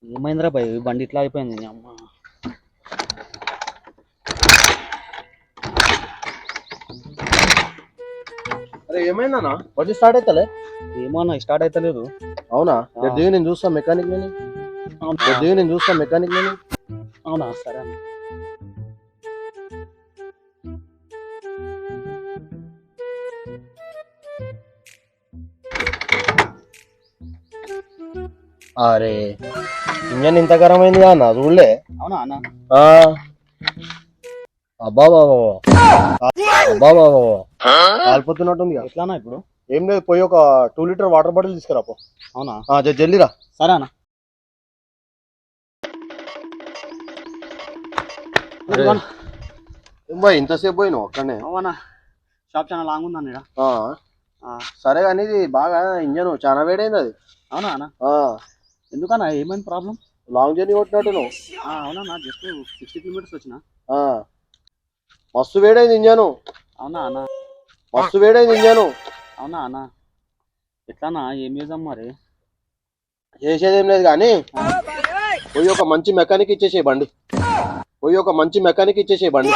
ఏమైందిరా భయ్ బండి ఇట్లా అయిపోయింది నీ అమ్మ. అరే ఏమైందన్నా బండి స్టార్ట్ అవుతలే? ఏమో అన్న స్టార్ట్ అయితే అవునా దిగి నేను చూస్తా మెకానిక్ నేను మెకానిక్ నేను. అవునా సరే అన్న. అరే ఇంజన్ ఇంత గరం అయింది అన్న చూడలే. అవునా అన్న. ఆ, అబ్బా బాబా అబ్బా బాబా కాలిపోతున్నట్టుంది. ఎట్లానా ఇప్పుడు? ఏం లేదు, పోయి ఒక 2 లీటర్ వాటర్ బాటిల్ తీసుకురా పో. అవునా జల్దిరా. సరే అన్న. బాయ్ ఇంతసేపు పోయినావు అక్కడనే? అవునా షాప్ చాలా లాంగ్ ఉందన్న ఈడ. సరే కానీ ఇది బాగా ఇంజన్ చాలా వేడైంది అది. అవునా అన్న. ఆ, ఎందుకన్నా ఏమైంది ప్రాబ్లం? లాంగ్ జర్నీ కొట్టినట్టు నువ్వు. అవునా జస్ట్ 60 కిలోమీటర్స్ వచ్చిన. మస్తు వేడైంది ఇంజను. అవునా అన్న. మస్తు వేడైంది ఇంజను. అవునా అన్న. ఎట్లానా ఏం చేద్దాం మరి? చేసేది ఏం లేదు కానీ పోయి ఒక మంచి మెకానిక్ ఇచ్చేసే బండి.